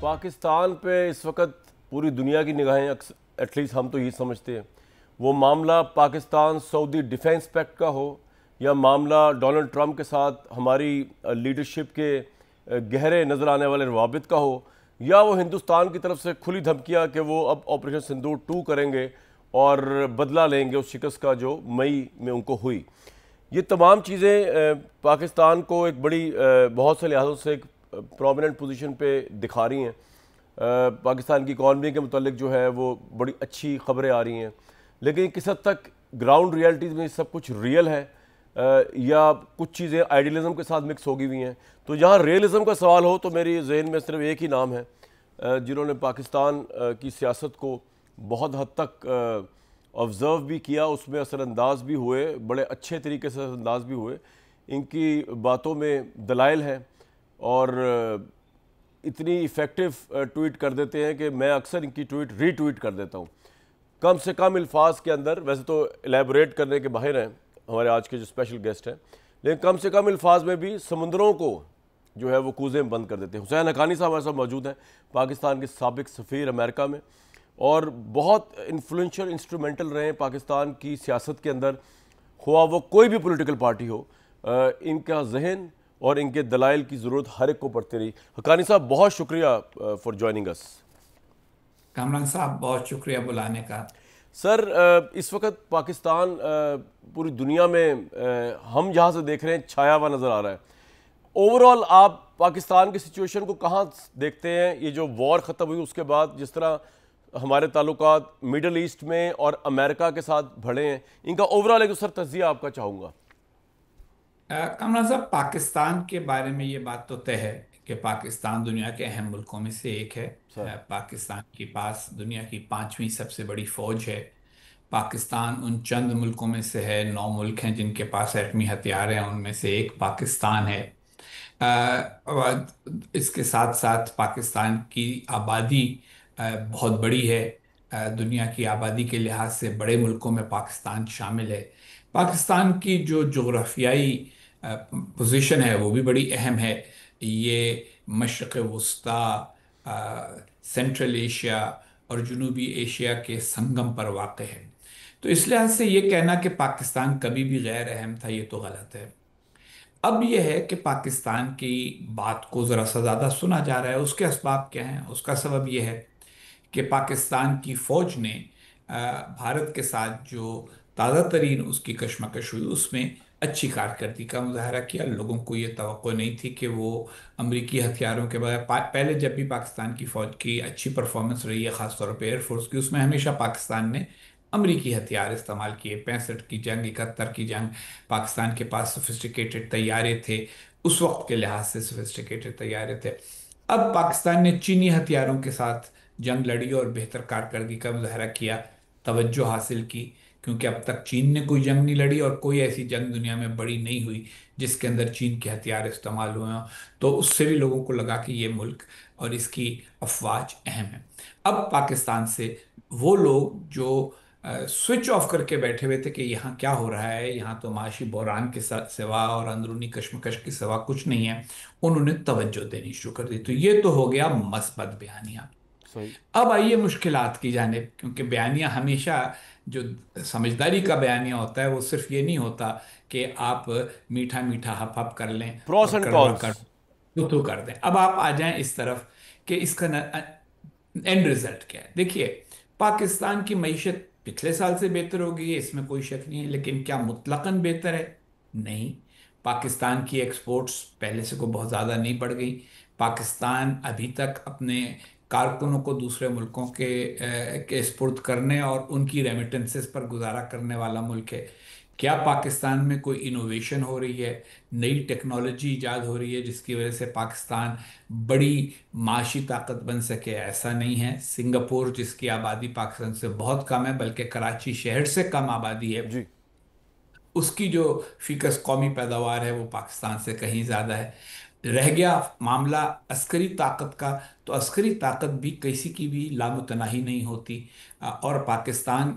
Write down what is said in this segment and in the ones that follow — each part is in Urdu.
پاکستان پہ اس وقت پوری دنیا کی نگاہیں ایٹ لیسٹ ہم تو یہی سمجھتے ہیں، وہ معاملہ پاکستان سعودی ڈیفینس پیکٹ کا ہو یا معاملہ ڈونلڈ ٹرمپ کے ساتھ ہماری لیڈرشپ کے گہرے نظر آنے والے روابط کا ہو، یا وہ ہندوستان کی طرف سے کھلی دھمکیاں کہ وہ اب آپریشن سندور 2 کریں گے اور بدلہ لیں گے اس شکست کا جو مئی میں ان کو ہوئی۔ یہ تمام چیزیں پاکستان کو ایک بڑی بہت سے لحاظوں سے ایک پرومیننٹ پوزیشن پہ دکھا رہی ہیں۔ پاکستان کی اکانومی کے متعلق جو ہے وہ بڑی اچھی خبریں آ رہی ہیں، لیکن کس حد تک گراؤنڈ ریئلٹیز میں سب کچھ ریئل ہے یا کچھ چیزیں آئیڈیلزم کے ساتھ مکس ہو گئی ہوئی ہیں؟ تو جہاں ریئلزم کا سوال ہو تو میری ذہن میں صرف ایک ہی نام ہے جنہوں نے پاکستان کی سیاست کو بہت حد تک آبزرو بھی کیا، اس میں اثر انداز بھی ہوئے، بڑے اچھے طریقے سے اثر انداز بھی ہوئے۔ ان کی باتوں میں دلائل ہیں اور اتنی ایفیکٹو ٹویٹ کر دیتے ہیں کہ میں اکثر ان کی ٹویٹ ری ٹویٹ کر دیتا ہوں، کم سے کم الفاظ کے اندر۔ ویسے تو ایلیبوریٹ کرنے کے باہر ہیں ہمارے آج کے جو اسپیشل گیسٹ ہیں، لیکن کم سے کم الفاظ میں بھی سمندروں کو جو ہے وہ کوزے میں بند کر دیتے ہیں۔ حسین حقانی صاحب ہمارے ساتھ موجود ہیں، پاکستان کے سابق سفیر امریکہ میں، اور بہت انفلوئنشل انسٹرومنٹل رہے ہیں پاکستان کی سیاست کے اندر، خواہ وہ کوئی بھی پولیٹیکل پارٹی ہو۔ ان کا ذہن اور ان کے دلائل کی ضرورت ہر ایک کو پڑتی رہی۔ حقانی صاحب بہت شکریہ فار جوائننگ اس۔ کامران صاحب بہت شکریہ بلانے کا۔ سر، اس وقت پاکستان پوری دنیا میں ہم جہاں سے دیکھ رہے ہیں چھایا ہوا نظر آ رہا ہے۔ اوورآل آپ پاکستان کی سچویشن کو کہاں دیکھتے ہیں؟ یہ جو وار ختم ہوئی اس کے بعد جس طرح ہمارے تعلقات میڈل ایسٹ میں اور امریکہ کے ساتھ بڑھے ہیں، ان کا اوورآل ایک سر تجزیہ آپ کا چاہوں گا۔ کامران صاحب، پاکستان کے بارے میں یہ بات تو طے ہے کہ پاکستان دنیا کے اہم ملکوں میں سے ایک ہے۔ سر پاکستان کے پاس دنیا کی 5ویں سب سے بڑی فوج ہے۔ پاکستان ان چند ملکوں میں سے ہے، 9 ملک ہیں جن کے پاس ایٹمی ہتھیار ہیں، ان میں سے ایک پاکستان ہے۔ اور اس کے ساتھ ساتھ پاکستان کی آبادی بہت بڑی ہے۔ دنیا کی آبادی کے لحاظ سے بڑے ملکوں میں پاکستان شامل ہے۔ پاکستان کی جو جغرافیائی پوزیشن ہے وہ بھی بڑی اہم ہے۔ یہ مشرق وسطیٰ، سینٹرل ایشیا اور جنوبی ایشیا کے سنگم پر واقع ہے۔ تو اس لحاظ سے یہ کہنا کہ پاکستان کبھی بھی غیر اہم تھا، یہ تو غلط ہے۔ اب یہ ہے کہ پاکستان کی بات کو ذرا سا زیادہ سنا جا رہا ہے۔ اس کے اسباب کیا ہیں؟ اس کا سبب یہ ہے کہ پاکستان کی فوج نے بھارت کے ساتھ جو تازہ ترین اس کی کشمکش ہوئی اس میں اچھی کارکردگی کا مظاہرہ کیا۔ لوگوں کو یہ توقع نہیں تھی کہ وہ امریکی ہتھیاروں کے بغیر، پہلے جب بھی پاکستان کی فوج کی اچھی پرفارمنس رہی ہے خاص طور پہ ایئر فورس کی، اس میں ہمیشہ پاکستان نے امریکی ہتھیار استعمال کیے۔ 65 کی جنگ، 71 کی جنگ، پاکستان کے پاس سوفسٹیکیٹڈ طیارے تھے، اس وقت کے لحاظ سے سوفسٹیکیٹڈ طیارے تھے۔ اب پاکستان نے چینی ہتھیاروں کے ساتھ جنگ لڑی اور بہتر کارکردگی کا مظاہرہ کیا، توجہ حاصل کی، کیونکہ اب تک چین نے کوئی جنگ نہیں لڑی اور کوئی ایسی جنگ دنیا میں بڑی نہیں ہوئی جس کے اندر چین کے ہتھیار استعمال ہوئے ہوں۔ تو اس سے بھی لوگوں کو لگا کہ یہ ملک اور اس کی افواج اہم ہے۔ اب پاکستان سے وہ لوگ جو سوئچ آف کر کے بیٹھے ہوئے تھے کہ یہاں کیا ہو رہا ہے، یہاں تو معاشی بحران کے سوا اور اندرونی کشمکش کے سوا کچھ نہیں ہے، انہوں نے توجہ دینی شروع کر دی۔ تو یہ تو ہو گیا مثبت بیانیہ۔ صحیح۔ اب آئیے مشکلات کی جانب، کیونکہ بیانیہ ہمیشہ جو سمجھداری کا بیانیہ ہوتا ہے وہ صرف یہ نہیں ہوتا کہ آپ میٹھا میٹھا ہپ ہپ کر لیں پروس اور اینڈ کڑوا کونس۔ تو کر دیں۔ اب آپ آ جائیں اس طرف کہ اس کا اینڈ ریزلٹ کیا ہے۔ دیکھیے، پاکستان کی معیشت پچھلے سال سے بہتر ہو گئی ہے، اس میں کوئی شک نہیں ہے، لیکن کیا مطلقاً بہتر ہے؟ نہیں۔ پاکستان کی ایکسپورٹس پہلے سے کوئی بہت زیادہ نہیں بڑھ گئی۔ پاکستان ابھی تک اپنے کارکنوں کو دوسرے ملکوں کے سپرد کرنے اور ان کی ریمیٹنسز پر گزارا کرنے والا ملک ہے۔ کیا پاکستان میں کوئی انوویشن ہو رہی ہے، نئی ٹیکنالوجی ایجاد ہو رہی ہے جس کی وجہ سے پاکستان بڑی معاشی طاقت بن سکے؟ ایسا نہیں ہے۔ سنگاپور، جس کی آبادی پاکستان سے بہت کم ہے، بلکہ کراچی شہر سے کم آبادی ہے، جی۔ اس کی جو فیکس قومی پیداوار ہے وہ پاکستان سے کہیں زیادہ ہے۔ رہ گیا معاملہ عسکری طاقت کا، تو عسکری طاقت بھی کسی کی بھی لامتناہی نہیں ہوتی، اور پاکستان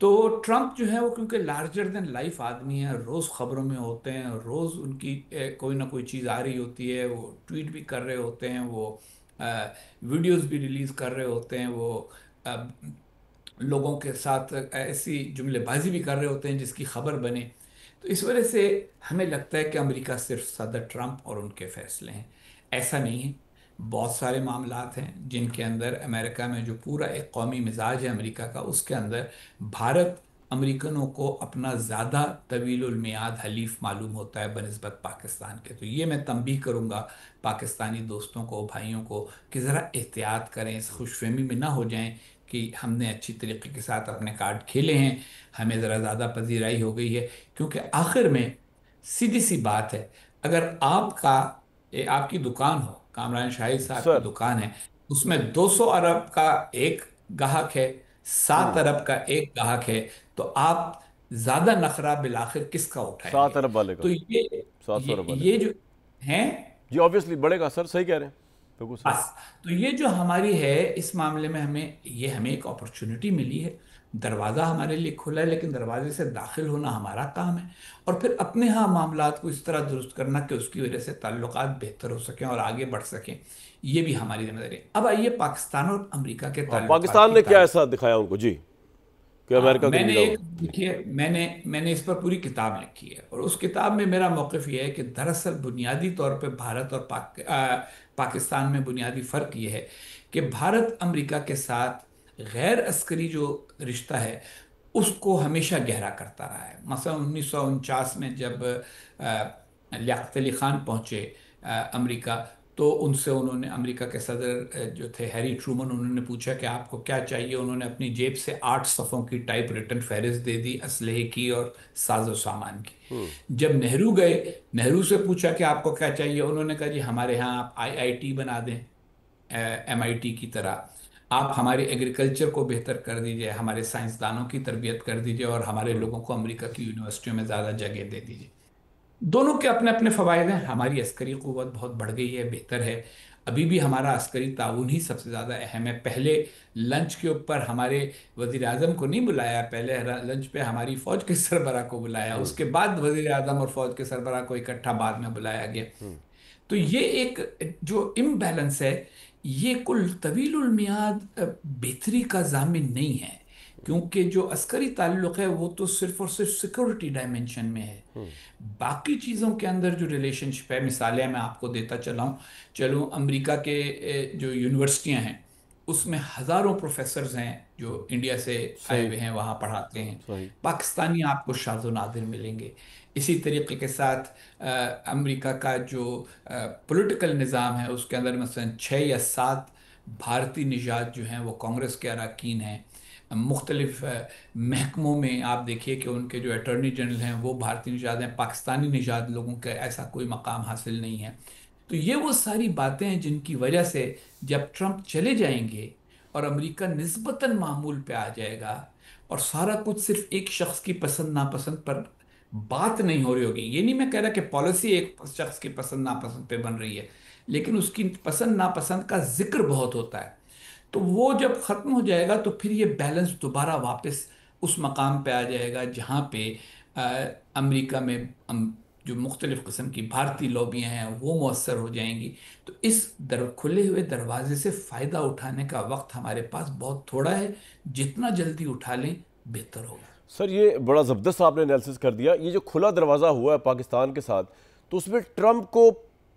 تو ٹرمپ جو ہے وہ کیونکہ لارجر دین لائف آدمی ہے، روز خبروں میں ہوتے ہیں، روز ان کی کوئی نہ کوئی چیز آ رہی ہوتی ہے، وہ ٹویٹ بھی کر رہے ہوتے ہیں، وہ ویڈیوز بھی ریلیز کر رہے ہوتے ہیں، وہ آ، لوگوں کے ساتھ ایسی جملے بازی بھی کر رہے ہوتے ہیں جس کی خبر بنے. تو اس وجہ سے ہمیں لگتا ہے کہ امریکہ صرف صدر ٹرمپ اور ان کے فیصلے ہیں. ایسا نہیں ہے. بہت سارے معاملات ہیں جن کے اندر امریکہ میں جو پورا ایک قومی مزاج ہے امریکہ کا، اس کے اندر بھارت امریکنوں کو اپنا زیادہ طویل المیعاد حلیف معلوم ہوتا ہے بنسبت پاکستان کے. تو یہ میں تنبیہ کروں گا پاکستانی دوستوں کو، بھائیوں کو، کہ ذرا احتیاط کریں، اس خوش فہمی میں نہ ہو جائیں کہ ہم نے اچھی طریقے کے ساتھ اپنے کارڈ کھیلے ہیں، ہمیں ذرا زیادہ پذیرائی ہو گئی ہے. کیونکہ آخر میں سیدھی سی بات ہے، اگر آپ کی دکان ہو، کامران شاہد صاحب کی سر. دکان ہے، اس میں 200 ارب کا ایک گاہک ہے، ہوں. 7 ارب کا ایک گاہک ہے، تو آپ زیادہ نخرہ بالآخر کس کا اٹھائیں سات گے؟ ارب والے کا. تو یہ 700 ارب والے کا. یہ جو ہیں، جی آبویسلی بڑھے گا سر، صحیح کہہ رہے ہیں بالکل صحیح. بس. تو یہ جو ہماری ہے اس معاملے میں، ہمیں ایک اپرچونٹی ملی ہے، دروازہ ہمارے لیے کھلا ہے، لیکن دروازے سے داخل ہونا ہمارا کام ہے، اور پھر اپنے ہاں معاملات کو اس طرح درست کرنا کہ اس کی وجہ سے تعلقات بہتر ہو سکیں اور آگے بڑھ سکیں. یہ بھی ہماری ذمہ داری ہے. اب آئیے پاکستان اور امریکہ کے ہاں تعلقات پاکستان کی نے کیا تاریخ. ایسا دکھایا ان کو جی کہ ہاں، امریکہ میں نے قریب لاؤ؟ ایک جی. دیکھیے، میں نے اس پر پوری کتاب لکھی ہے، اور اس کتاب میں میرا موقف یہ ہے کہ دراصل بنیادی طور پہ بھارت اور پاکستان میں بنیادی فرق یہ ہے کہ بھارت امریکہ کے ساتھ غیر عسکری جو رشتہ ہے اس کو ہمیشہ گہرا کرتا رہا ہے. مثلا 1949 میں جب لیاقت علی خان پہنچے امریکہ، تو ان سے انہوں نے، امریکہ کے صدر جو تھے ہیری ٹرومن، انہوں نے پوچھا کہ آپ کو کیا چاہیے. انہوں نے اپنی جیب سے 8 صفوں کی ٹائپ ریٹن فہرست دے دی اسلحے کی اور ساز و سامان کی. جب نہرو گئے، نہرو سے پوچھا کہ آپ کو کیا چاہیے. انہوں نے کہا جی ہمارے ہاں آپ IIT بنا دیں، MIT کی طرح. آپ ہمارے ایگریکلچر کو بہتر کر دیجئے، ہمارے سائنسدانوں کی تربیت کر دیجئے، اور ہمارے لوگوں کو امریکہ کی یونیورسٹیوں میں زیادہ جگہ دے دیجئے. دونوں کے اپنے اپنے فوائد ہیں. ہماری عسکری قوت بہت بڑھ گئی ہے، بہتر ہے. ابھی بھی ہمارا عسکری تعاون ہی سب سے زیادہ اہم ہے. پہلے لنچ کے اوپر ہمارے وزیر اعظم کو نہیں بلایا، پہلے لنچ پہ ہماری فوج کے سربراہ کو بلایا، اس کے بعد وزیر اعظم اور فوج کے سربراہ کو اکٹھا بعد میں بلایا گیا. تو یہ ایک جو امبیلنس ہے، یہ کل طویل المیعاد بہتری کا ضامن نہیں ہے. کیونکہ جو عسکری تعلق ہے وہ تو صرف اور صرف سیکورٹی ڈائمنشن میں ہے. باقی چیزوں کے اندر جو ریلیشن شپ ہے، مثالیں میں آپ کو دیتا چلوں امریکہ کے جو یونیورسٹیاں ہیں اس میں ہزاروں پروفیسرز ہیں جو انڈیا سے آئے صحیح. ہوئے ہیں، وہاں پڑھاتے ہیں. صحیح. پاکستانی آپ کو شاذ و نادر ملیں گے. اسی طریقے کے ساتھ امریکہ کا جو پولیٹیکل نظام ہے اس کے اندر مثلا 6 یا 7 بھارتی نژاد جو ہیں وہ کانگریس کے اراکین ہیں. مختلف محکموں میں آپ دیکھیے کہ ان کے جو اٹارنی جنرل ہیں وہ بھارتی نژاد ہیں. پاکستانی نژاد لوگوں کا ایسا کوئی مقام حاصل نہیں ہے. تو یہ وہ ساری باتیں ہیں جن کی وجہ سے جب ٹرمپ چلے جائیں گے اور امریکہ نسبتاً معمول پہ آ جائے گا، اور سارا کچھ صرف ایک شخص کی پسند ناپسند پر بات نہیں ہو رہی ہوگی. یہ نہیں میں کہہ رہا کہ پالیسی ایک شخص کی پسند ناپسند پہ بن رہی ہے، لیکن اس کی پسند ناپسند کا ذکر بہت ہوتا ہے. تو وہ جب ختم ہو جائے گا تو پھر یہ بیلنس دوبارہ واپس اس مقام پہ آ جائے گا جہاں پہ امریکہ میں جو مختلف قسم کی بھارتی لوبیاں ہیں وہ مؤثر ہو جائیں گی. تو اس کھلے ہوئے دروازے سے فائدہ اٹھانے کا وقت ہمارے پاس بہت تھوڑا ہے. جتنا جلدی اٹھا لیں بہتر ہوگا. سر یہ بڑا زبردست آپ نے انالیسس کر دیا. یہ جو کھلا دروازہ ہوا ہے پاکستان کے ساتھ، تو اس میں ٹرمپ کو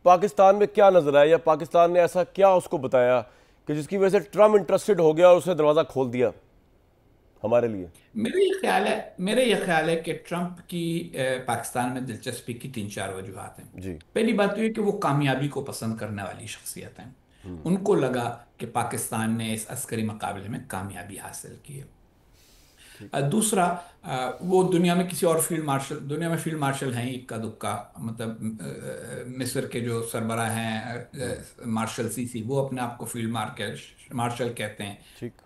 پاکستان میں کیا نظر آیا، یا پاکستان نے ایسا کیا اس کو بتایا کہ جس کی وجہ سے ٹرمپ انٹرسٹڈ ہو گیا اور اس نے دروازہ کھول دیا ہمارے لیے؟ میرا یہ خیال ہے کہ ٹرمپ کی پاکستان میں دلچسپی کی 3 4 وجوہات ہیں. جی. پہلی بات تو یہ کہ وہ کامیابی کو پسند کرنے والی شخصیت ہیں. ان کو لگا کہ پاکستان نے اس عسکری مقابلے میں کامیابی حاصل کی ہے. دوسرا، وہ دنیا میں کسی اور دنیا میں فیلڈ مارشل ہیں اکا دکا، مطلب مصر کے جو سربراہ ہیں مارشل سیسی، وہ اپنے آپ کو فیلڈ مارشل کہتے ہیں. ٹھیک.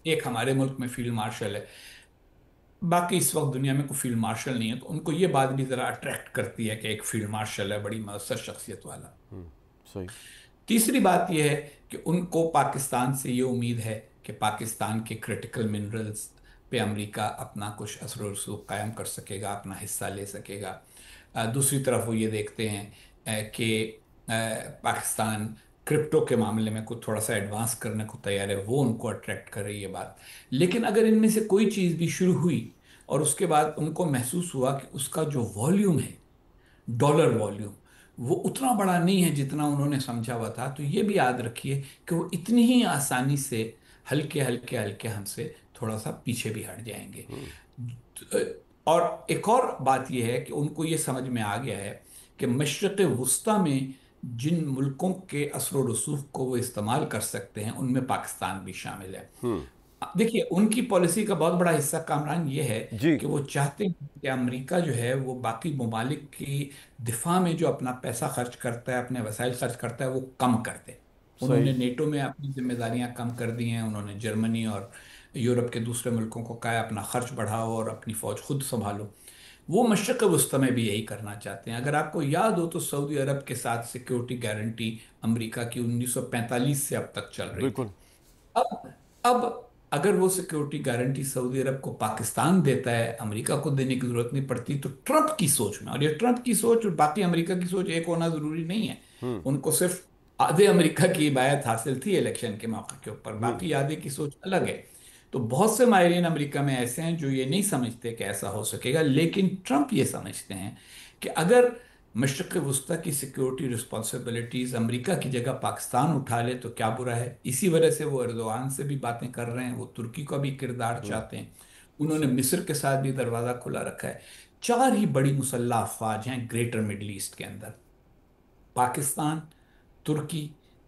ایک ہمارے ملک میں فیلڈ مارشل ہے. باقی اس وقت دنیا میں کوئی فیلڈ مارشل نہیں ہے. تو ان کو یہ بات بھی ذرا اٹریکٹ کرتی ہے کہ ایک فیلڈ مارشل ہے، بڑی مؤثر شخصیت والا. صحیح. تیسری بات یہ ہے کہ ان کو پاکستان سے یہ امید ہے کہ پاکستان کے کرٹیکل منرلز پہ امریکہ اپنا کچھ اثر و رسوخ قائم کر سکے گا، اپنا حصہ لے سکے گا۔ دوسری طرف وہ یہ دیکھتے ہیں کہ پاکستان کرپٹو کے معاملے میں کچھ تھوڑا سا ایڈوانس کرنے کو تیار ہے، وہ ان کو اٹریکٹ کر رہی ہے بات۔ لیکن اگر ان میں سے کوئی چیز بھی شروع ہوئی اور اس کے بعد ان کو محسوس ہوا کہ اس کا جو والیوم ہے، ڈالر والیوم، وہ اتنا بڑا نہیں ہے جتنا انہوں نے سمجھا ہوا تھا، تو یہ بھی یاد رکھیے کہ وہ اتنی ہی آسانی سے ہلکے ہلکے ہلکے ہم سے تھوڑا سا پیچھے بھی ہٹ جائیں گے۔ اور ایک اور بات یہ ہے کہ ان کو یہ سمجھ میں آ گیا ہے کہ مشرق وسطیٰ میں جن ملکوں کے اثر و رسوخ کو وہ استعمال کر سکتے ہیں ان میں پاکستان بھی شامل ہے۔ دیکھیے ان کی پالیسی کا بہت بڑا حصہ کامران یہ ہے جی کہ وہ چاہتے ہیں کہ امریکہ جو ہے وہ باقی ممالک کی دفاع میں جو اپنا پیسہ خرچ کرتا ہے، اپنے وسائل خرچ کرتا ہے، وہ کم کر دے۔ انہوں صحیح. نے نیٹو میں اپنی ذمہ داریاں کم کر دی ہیں، انہوں نے جرمنی اور یورپ کے دوسرے ملکوں کو کہا ہے اپنا خرچ بڑھاؤ اور اپنی فوج خود سنبھالو۔ وہ مشرق وسطیٰ میں بھی یہی کرنا چاہتے ہیں۔ اگر آپ کو یاد ہو تو سعودی عرب کے ساتھ سیکیورٹی گارنٹی امریکہ کی 1945 سے اب تک چل رہی تھی۔ بالکل. اب اگر وہ سیکیورٹی گارنٹی سعودی عرب کو پاکستان دیتا ہے، امریکہ کو دینے کی ضرورت نہیں پڑتی، تو ٹرمپ کی سوچ میں، اور یہ ٹرمپ کی سوچ اور باقی امریکہ کی سوچ ایک ہونا ضروری نہیں ہے، ان کو صرف آدھے امریکہ کی حمایت حاصل تھی الیکشن کے موقع کے اوپر، باقی آدھے کی سوچ الگ ہے۔ تو بہت سے ماہرین امریکہ میں ایسے ہیں جو یہ نہیں سمجھتے کہ ایسا ہو سکے گا، لیکن ٹرمپ یہ سمجھتے ہیں کہ اگر مشرق وسطیٰ کی سیکیورٹی رسپانسبلٹیز امریکہ کی جگہ پاکستان اٹھا لے تو کیا برا ہے۔ اسی وجہ سے وہ اردوغان سے بھی باتیں کر رہے ہیں، وہ ترکی کا بھی کردار چاہتے ہیں، انہوں نے مصر کے ساتھ بھی دروازہ کھلا رکھا ہے۔ چار ہی بڑی مسلح افواج ہیں گریٹر مڈل ایسٹ کے اندر: پاکستان، ترکی،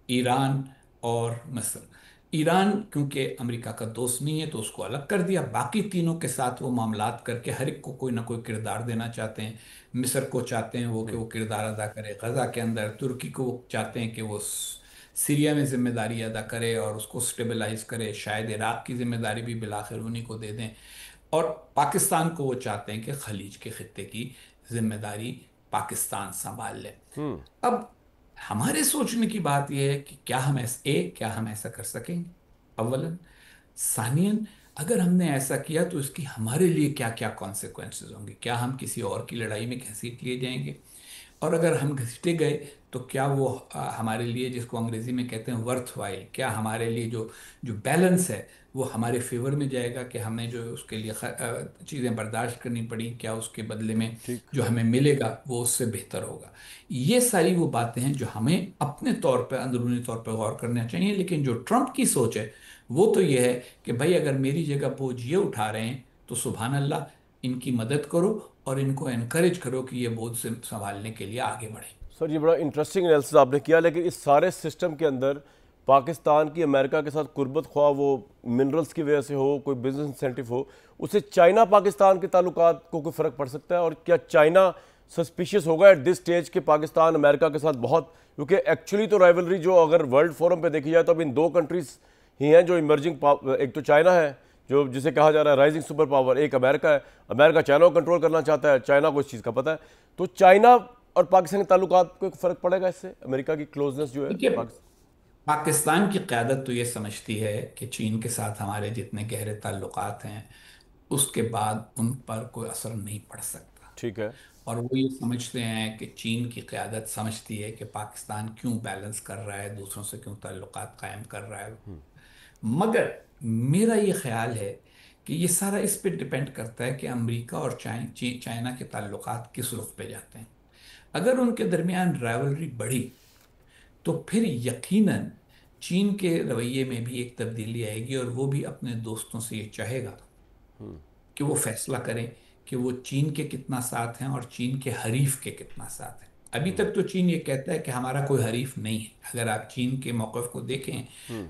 ایران اور مصر۔ ایران کیونکہ امریکہ کا دوست نہیں ہے تو اس کو الگ کر دیا، باقی تینوں کے ساتھ وہ معاملات کر کے ہر ایک کو کوئی نہ کوئی کردار دینا چاہتے ہیں۔ مصر کو چاہتے ہیں وہ کہ وہ کردار ادا کرے غزہ کے اندر، ترکی کو وہ چاہتے ہیں کہ وہ سیریا میں ذمہ داری ادا کرے اور اس کو سٹیبلائز کرے، شاید عراق کی ذمہ داری بھی بالآخر انہی کو دے دیں، اور پاکستان کو وہ چاہتے ہیں کہ خلیج کے خطے کی ذمہ داری پاکستان سنبھال لے۔ اب ہمارے سوچنے کی بات یہ ہے کہ کیا ہم ایسا کر سکیں گے اولاً؟ ثانیاً اگر ہم نے ایسا کیا تو اس کی ہمارے لیے کیا کیا کانسیکوینسز ہوں گے؟ کیا ہم کسی اور کی لڑائی میں گھسیٹ لیے جائیں گے؟ اور اگر ہم گھسیٹے گئے تو کیا وہ ہمارے لیے، جس کو انگریزی میں کہتے ہیں ورتھ وائل، کیا ہمارے لیے جو بیلنس ہے وہ ہمارے فیور میں جائے گا کہ ہمیں جو اس کے لیے چیزیں برداشت کرنی پڑی، کیا اس کے بدلے میں ٹھیک. جو ہمیں ملے گا وہ اس سے بہتر ہوگا؟ یہ ساری وہ باتیں ہیں جو ہمیں اپنے طور پہ اندرونی طور پہ غور کرنا چاہیے۔ لیکن جو ٹرمپ کی سوچ ہے وہ تو یہ ہے کہ بھائی اگر میری جگہ بوجھ یہ اٹھا رہے ہیں تو سبحان اللہ ان کی مدد کرو اور ان کو انکریج کرو کہ یہ بوجھ سے سنبھالنے کے لیے آگے بڑھیں۔ سر یہ بڑا انٹرسٹنگ انالیسس آپ نے کیا، لیکن اس سارے سسٹم کے اندر پاکستان کی امریکہ کے ساتھ قربت، خواہ وہ منرلز کی وجہ سے ہو، کوئی بزنس انسینٹو ہو، اس سے چائنا پاکستان کے تعلقات کو کوئی فرق پڑ سکتا ہے؟ اور کیا چائنا سسپیشیس ہوگا ایٹ دس سٹیج کہ پاکستان امریکہ کے ساتھ بہت، کیونکہ ایکچولی تو رائیولری جو اگر ورلڈ فورم پہ دیکھی جائے تو اب ان دو کنٹریز ہی ہیں جو ایمرجنگ، ایک تو چائنا ہے جو جسے کہا جا رہا ہے رائزنگ سپر پاور، ایک امریکہ ہے، امریکہ چائنا کو کنٹرول کرنا چاہتا ہے، چائنا کو اس چیز کا پتہ ہے۔ تو چائنا اور پاکستان کے تعلقات کو ایک فرق پڑے گا اس سے، امریکہ کی کلوزنس جو ہے دیکھیے پاکستان؟ پاکستان کی قیادت تو یہ سمجھتی ہے کہ چین کے ساتھ ہمارے جتنے گہرے تعلقات ہیں اس کے بعد ان پر کوئی اثر نہیں پڑ سکتا، ٹھیک ہے. اور وہ یہ سمجھتے ہیں کہ چین کی قیادت سمجھتی ہے کہ پاکستان کیوں بیلنس کر رہا ہے، دوسروں سے کیوں تعلقات قائم کر رہا ہے۔ مگر میرا یہ خیال ہے کہ یہ سارا اس پہ ڈپینڈ کرتا ہے کہ امریکہ اور چائنا کے تعلقات کس رخ پہ جاتے ہیں۔ اگر ان کے درمیان رائیولری بڑھی تو پھر یقیناً چین کے رویے میں بھی ایک تبدیلی آئے گی، اور وہ بھی اپنے دوستوں سے یہ چاہے گا کہ وہ فیصلہ کریں کہ وہ چین کے کتنا ساتھ ہیں اور چین کے حریف کے کتنا ساتھ ہیں۔ ابھی تک تو چین یہ کہتا ہے کہ ہمارا کوئی حریف نہیں ہے۔ اگر آپ چین کے موقف کو دیکھیں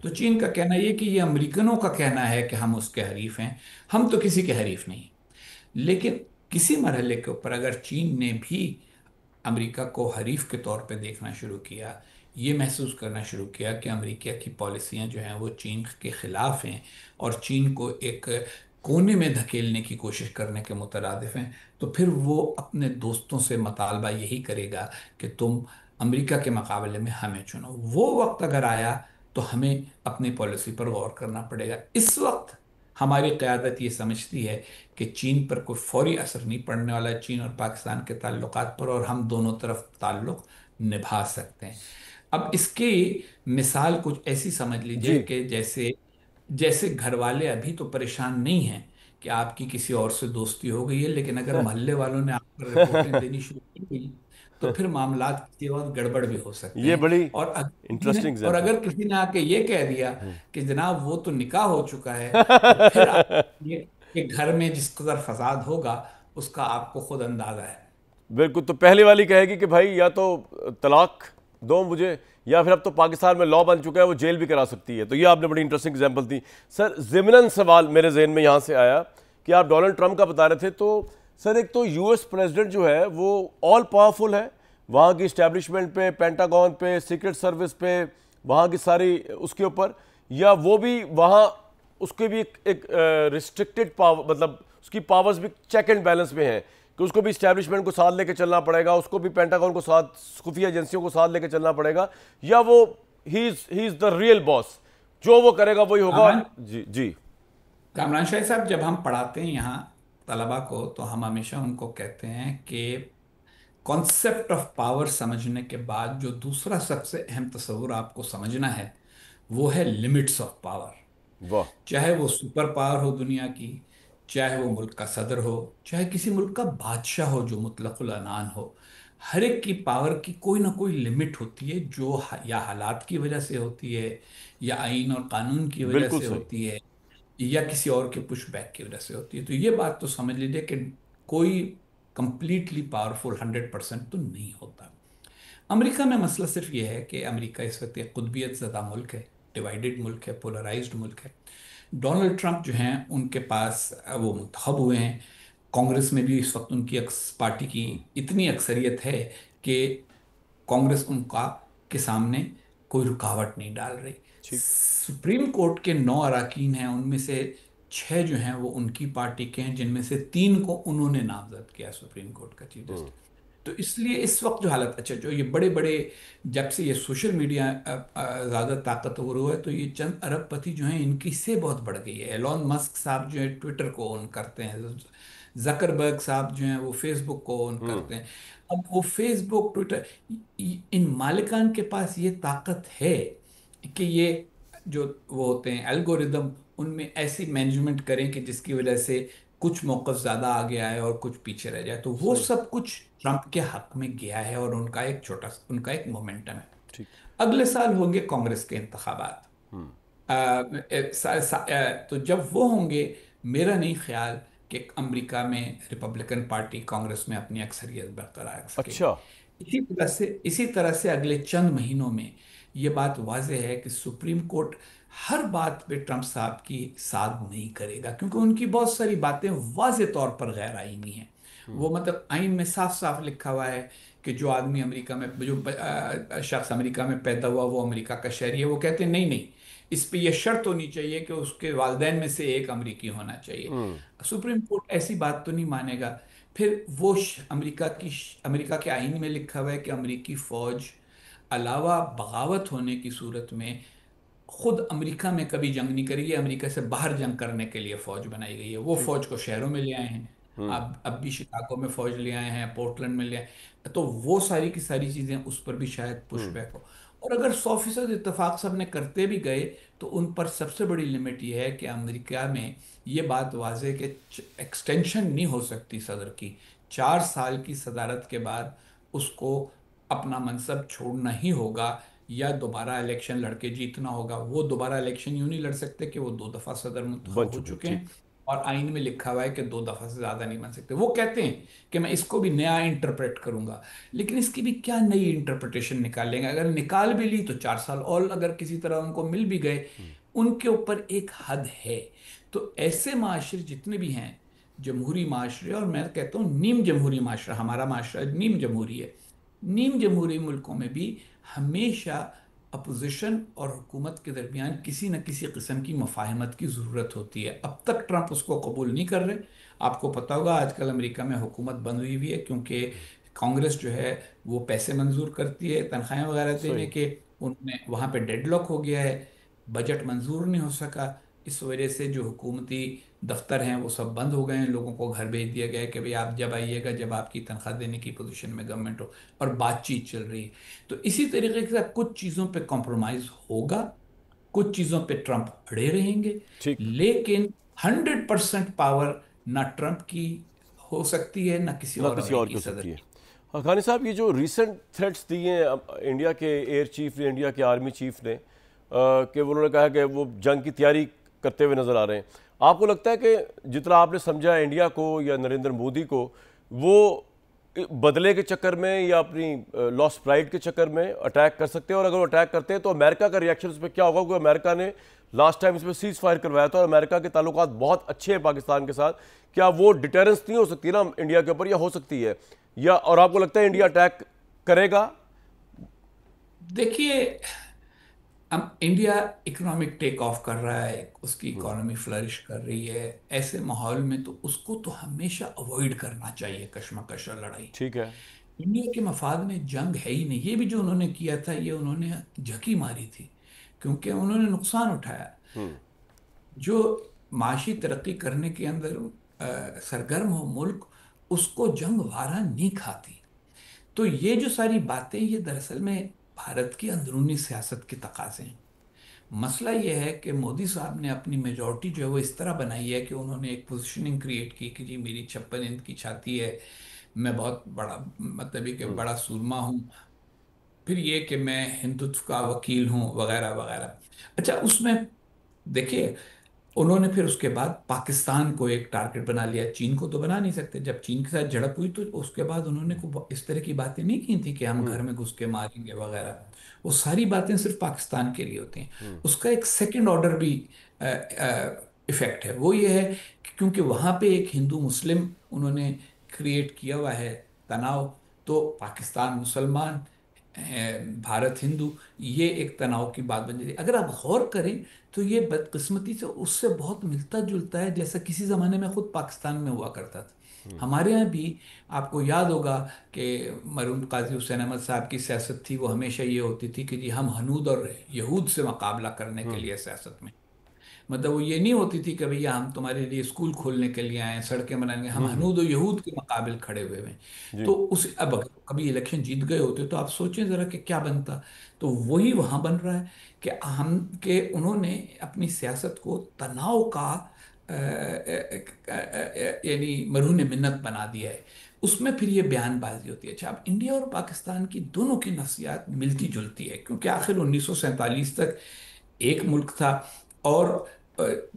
تو چین کا کہنا یہ کہ یہ امریکنوں کا کہنا ہے کہ ہم اس کے حریف ہیں، ہم تو کسی کے حریف نہیں۔ لیکن کسی مرحلے کے اوپر اگر چین نے بھی امریکہ کو حریف کے طور پہ دیکھنا شروع کیا، یہ محسوس کرنا شروع کیا کہ امریکہ کی پالیسیاں جو ہیں وہ چین کے خلاف ہیں اور چین کو ایک کونے میں دھکیلنے کی کوشش کرنے کے مترادف ہیں، تو پھر وہ اپنے دوستوں سے مطالبہ یہی کرے گا کہ تم امریکہ کے مقابلے میں ہمیں چنو۔ وہ وقت اگر آیا تو ہمیں اپنی پالیسی پر غور کرنا پڑے گا۔ اس وقت ہماری قیادت یہ سمجھتی ہے کہ چین پر کوئی فوری اثر نہیں پڑنے والا ہے، چین اور پاکستان کے تعلقات پر، اور ہم دونوں طرف تعلق نبھا سکتے ہیں۔ اب اس کی مثال کچھ ایسی سمجھ لیجئے جی کہ جیسے جیسے گھر والے ابھی تو پریشان نہیں ہیں کہ آپ کی کسی اور سے دوستی ہو گئی ہے، لیکن اگر محلے والوں نے آپ پر رپورٹیں دینی شروع کر دی تو پھر معاملات کسی وقت گڑبڑ بھی ہو سکتے یہ ہیں۔ بڑی اور انٹرسٹنگ ایگزامپل۔ اگر کسی نے آ کے یہ کہہ دیا کہ جناب وہ تو نکاح ہو چکا ہے، تو پھر آپ یہ کہ گھر میں جس قدر فساد ہوگا اس کا آپ کو خود اندازہ ہے۔ بالکل، تو پہلی والی کہے گی کہ بھائی یا تو طلاق دو مجھے، یا پھر اب تو پاکستان میں لا بن چکا ہے وہ جیل بھی کرا سکتی ہے۔ تو یہ آپ نے بڑی انٹرسٹنگ اگزامپل دی۔ سر ضمناً سوال میرے ذہن میں یہاں سے آیا کہ آپ ڈونلڈ ٹرمپ کا بتا رہے تھے، تو سر ایک تو یو ایس پریزیڈنٹ جو ہے وہ آل پاورفل ہے، وہاں کی اسٹیبلشمنٹ پہ، پینٹاگون پہ، سیکرٹ سروس پہ، وہاں کی ساری اس کے اوپر، یا وہ بھی وہاں اس کے بھی ایک ریسٹرکٹڈ پاور، مطلب اس کی پاورز بھی چیک اینڈ بیلنس میں ہیں کہ اس کو بھی اسٹیبلشمنٹ کو ساتھ لے کے چلنا پڑے گا، اس کو بھی پینٹاگون کو ساتھ، خفیہ ایجنسیوں کو ساتھ لے کے چلنا پڑے گا، یا وہ ہی از دا ریئل باس، جو وہ کرے گا وہی ہوگا؟ کامران جی جی کامران شاہ صاحب، جب ہم پڑھاتے ہیں یہاں طلبہ کو تو ہم ہمیشہ ان کو کہتے ہیں کہ کانسیپٹ آف پاور سمجھنے کے بعد جو دوسرا سب سے اہم تصور آپ کو سمجھنا ہے وہ ہے لمٹس آف پاور۔ واہ، چاہے وہ سپر پاور ہو دنیا کی، چاہے وہ ملک کا صدر ہو، چاہے کسی ملک کا بادشاہ ہو جو مطلق العنان ہو، ہر ایک کی پاور کی کوئی نہ کوئی لمٹ ہوتی ہے، جو یا حالات کی وجہ سے ہوتی ہے، یا آئین اور قانون کی وجہ بالکل سے صحیح، ہوتی ہے، یا کسی اور کے پش بیک کی وجہ سے ہوتی ہے۔ تو یہ بات تو سمجھ لیجیے کہ کوئی کمپلیٹلی پاورفل 100% تو نہیں ہوتا۔ امریکہ میں مسئلہ صرف یہ ہے کہ امریکہ اس وقت ایک قطبیت زدہ ملک ہے، ڈیوائیڈڈ ملک ہے، پولرائزڈ ملک ہے۔ ڈونلڈ ٹرمپ جو ہیں ان کے پاس وہ منتخب ہوئے ہیں، کانگریس میں بھی اس وقت ان کی پارٹی کی اتنی اکثریت ہے کہ کانگریس ان کا کے سامنے کوئی رکاوٹ نہیں ڈال رہی۔ ٹھیک، سپریم کورٹ کے 9 اراکین ہیں، ان میں سے 6 جو ہیں وہ ان کی پارٹی کے ہیں، جن میں سے 3 کو انہوں نے نامزد کیا سپریم کورٹ کا چیف جسٹس۔ تو اس لیے اس وقت جو حالت، اچھا جو یہ بڑے بڑے، جب سے یہ سوشل میڈیا زیادہ طاقتور ہوا ہے تو یہ چند ارب پتی جو ہیں ان کی سے بہت بڑھ گئی ہے۔ ایلون مسک صاحب جو ہے ٹویٹر کو اون کرتے ہیں، زکربرگ صاحب جو ہیں وہ فیس بک کو اون کرتے ہیں۔ اب وہ فیس بک، ٹویٹر، ان مالکان کے پاس یہ طاقت ہے کہ یہ جو وہ ہوتے ہیں الگوریدم، ان میں ایسی مینجمنٹ کریں کہ جس کی وجہ سے کچھ موقف زیادہ آگے آئے اور کچھ پیچھے رہ جائے۔ تو وہ صحیح، سب کچھ ٹرمپ کے حق میں گیا ہے، اور ان کا ایک مومنٹم ہے۔ ٹھیک، اگلے سال ہوں گے کانگریس کے انتخابات، تو جب وہ ہوں گے، میرا نہیں خیال کہ امریکہ میں ریپبلکن پارٹی کانگریس میں اپنی اکثریت برقرار رکھ سکے گی۔ اچھا، اسی طرح سے اگلے چند مہینوں میں یہ بات واضح ہے کہ سپریم کورٹ ہر بات پہ ٹرمپ صاحب کی ساتھ نہیں کرے گا، کیونکہ ان کی بہت ساری باتیں واضح طور پر غیر آئینی ہیں۔ وہ مطلب آئین میں صاف صاف لکھا ہوا ہے کہ جو آدمی امریکہ میں، جو شخص امریکہ میں پیدا ہوا وہ امریکہ کا شہری ہے۔ وہ کہتے ہیں نہیں نہیں، اس پہ یہ شرط ہونی چاہیے کہ اس کے والدین میں سے ایک امریکی ہونا چاہیے۔ سپریم کورٹ ایسی بات تو نہیں مانے گا۔ پھر وہ امریکہ کے آئین میں لکھا ہوا ہے کہ امریکی فوج علاوہ بغاوت ہونے کی صورت میں خود امریکہ میں کبھی جنگ نہیں کرے گی، امریکہ سے باہر جنگ کرنے کے لیے فوج بنائی گئی ہے۔ وہ فوج کو شہروں میں لے آئے ہیں، اب بھی شکاگو میں فوج لے آئے ہیں، پورٹلینڈ میں لے آئے، تو وہ ساری کی ساری چیزیں اس پر بھی شاید پش بیک ہو۔ اور اگر 100% اتفاق سب نے کرتے بھی گئے تو ان پر سب سے بڑی لمٹ یہ ہے کہ امریکہ میں یہ بات واضح کہ ایکسٹینشن نہیں ہو سکتی صدر کی۔ 4 سال کی صدارت کے بعد اس کو اپنا منصب چھوڑنا ہی ہوگا، یا دوبارہ الیکشن لڑ کے جیتنا ہوگا۔ وہ دوبارہ الیکشن یوں نہیں لڑ سکتے کہ وہ 2 دفعہ صدر بن منتخب ہو چکے، چکے ٹھیک، ہیں، اور آئین میں لکھا ہوا ہے کہ 2 دفعہ سے زیادہ نہیں بن سکتے۔ وہ کہتے ہیں کہ میں اس کو بھی نیا انٹرپریٹ کروں گا، لیکن اس کی بھی کیا نئی انٹرپریٹیشن نکال لیں گے؟ اگر نکال بھی لی تو 4 سال اور اگر کسی طرح ان کو مل بھی گئے، ان کے اوپر ایک حد ہے۔ تو ایسے معاشرے جتنے بھی ہیں، جمہوری معاشرے، اور میں کہتا ہوں نیم جمہوری معاشرہ، ہمارا معاشرہ نیم جمہوری ہے، نیم جمہوری ملکوں میں بھی ہمیشہ اپوزیشن اور حکومت کے درمیان کسی نہ کسی قسم کی مفاہمت کی ضرورت ہوتی ہے۔ اب تک ٹرمپ اس کو قبول نہیں کر رہے۔ آپ کو پتا ہوگا آج کل امریکہ میں حکومت بند ہوئی ہوئی ہے، کیونکہ کانگریس جو ہے وہ پیسے منظور کرتی ہے تنخواہیں وغیرہ دینے صحیح، کے، ان میں وہاں پہ ڈیڈ لاک ہو گیا ہے، بجٹ منظور نہیں ہو سکا، اس وجہ سے جو حکومتی دفتر ہیں وہ سب بند ہو گئے ہیں، لوگوں کو گھر بھیج دیا گیا ہے کہ بھئی آپ جب آئیے گا جب آپ کی تنخواہ دینے کی پوزیشن میں گورنمنٹ ہو، اور بات چیت چل رہی ہے۔ تو اسی طریقے سے کچھ چیزوں پہ کمپرومائز ہوگا، کچھ چیزوں پہ ٹرمپ اڑے رہیں گے، ٹھیک، لیکن 100% پاور نہ ٹرمپ کی ہو سکتی ہے نہ کسی نہ اور کسی اور کی امریکی ہو صدر سکتی ہے۔ کی۔ حقانی صاحب، یہ جو ریسنٹ تھریٹس دیے ہیں انڈیا کے ایئر چیف نے، انڈیا کے آرمی چیف نے، کہ انہوں نے کہا کہ وہ جنگ کی تیاری کرتے ہوئے نظر آ رہے ہیں، آپ کو لگتا ہے کہ جتنا آپ نے سمجھا انڈیا کو یا نریندر مودی کو، وہ بدلے کے چکر میں یا اپنی لاس پرائڈ کے چکر میں اٹیک کر سکتے ہیں؟ اور اگر وہ اٹیک کرتے ہیں تو امریکہ کا ریئیکشن اس پہ کیا ہوگا؟ کیونکہ امریکہ نے لاسٹ ٹائم اس پہ سیز فائر کروایا تھا اور امریکہ کے تعلقات بہت اچھے ہیں پاکستان کے ساتھ، کیا وہ ڈیٹرنس نہیں ہو سکتی نا انڈیا کے اوپر، یا ہو سکتی ہے؟ یا اور آپ کو لگتا ہے انڈیا اٹیک کرے گا؟ دیکھیے، اب انڈیا اکنامک ٹیک آف کر رہا ہے، اس کی اکانومی فلرش کر رہی ہے، ایسے ماحول میں تو اس کو تو ہمیشہ اوائڈ کرنا چاہیے کشمکش اور لڑائی۔ ٹھیک ہے۔ انڈیا کے مفاد میں جنگ ہے ہی نہیں، یہ بھی جو انہوں نے کیا تھا یہ انہوں نے جھکی ماری تھی، کیونکہ انہوں نے نقصان اٹھایا۔ جو معاشی ترقی کرنے کے اندر سرگرم ہو ملک، اس کو جنگ وارہ نہیں کھاتی۔ تو یہ جو ساری باتیں یہ دراصل میں بھارت کی اندرونی سیاست کے تقاضے ہیں۔ مسئلہ یہ ہے کہ مودی صاحب نے اپنی میجورٹی جو ہے وہ اس طرح بنائی ہے کہ انہوں نے ایک پوزیشننگ کریٹ کی کہ جی میری 56 انچ کی چھاتی ہے، میں بہت بڑا، مطلب یہ کہ بڑا سورما ہوں، پھر یہ کہ میں ہندوتو کا وکیل ہوں، وغیرہ وغیرہ۔ اچھا، اس میں دیکھیے انہوں نے پھر اس کے بعد پاکستان کو ایک ٹارگٹ بنا لیا، چین کو تو بنا نہیں سکتے۔ جب چین کے ساتھ جھڑپ ہوئی تو اس کے بعد انہوں نے اس طرح کی باتیں نہیں کی تھی کہ ہم گھر میں گھس کے ماریں گے وغیرہ۔ وہ ساری باتیں صرف پاکستان کے لیے ہوتی ہیں۔ اس کا ایک سیکنڈ آرڈر بھی ایفیکٹ ہے، وہ یہ ہے کہ کیونکہ وہاں پہ ایک ہندو مسلم انہوں نے کریٹ کیا ہوا ہے تناؤ، تو پاکستان مسلمان، بھارت ہندو، یہ ایک تناؤ کی بات بن جاتی ہے۔ اگر آپ غور کریں تو یہ بدقسمتی سے اس سے بہت ملتا جلتا ہے جیسا کسی زمانے میں خود پاکستان میں ہوا کرتا تھا۔ ہمارے ہاں بھی آپ کو یاد ہوگا کہ مرحوم قاضی حسین احمد صاحب کی سیاست تھی، وہ ہمیشہ یہ ہوتی تھی کہ جی ہم ہنود اور یہود سے مقابلہ کرنے کے لیے سیاست میں، مطلب وہ یہ نہیں ہوتی تھی کہ بھئی ہم تمہارے لیے اسکول کھولنے کے لیے آئے ہیں، سڑکیں بنانے کے، ہم ہنود و یہود کے مقابل کھڑے ہوئے ہیں۔ جی، تو اس اب اگر کبھی الیکشن جیت گئے ہوتے تو آپ سوچیں ذرا کہ کیا بنتا۔ تو وہی وہاں بن رہا ہے کہ انہوں نے اپنی سیاست کو تناؤ کا یعنی مرہون منت بنا دیا ہے۔ اس میں پھر یہ بیان بازی ہوتی ہے۔ اچھا، اب انڈیا اور پاکستان کی دونوں کی نفسیات ملتی جلتی ہے، کیونکہ آخر 1947 تک ایک ملک تھا، اور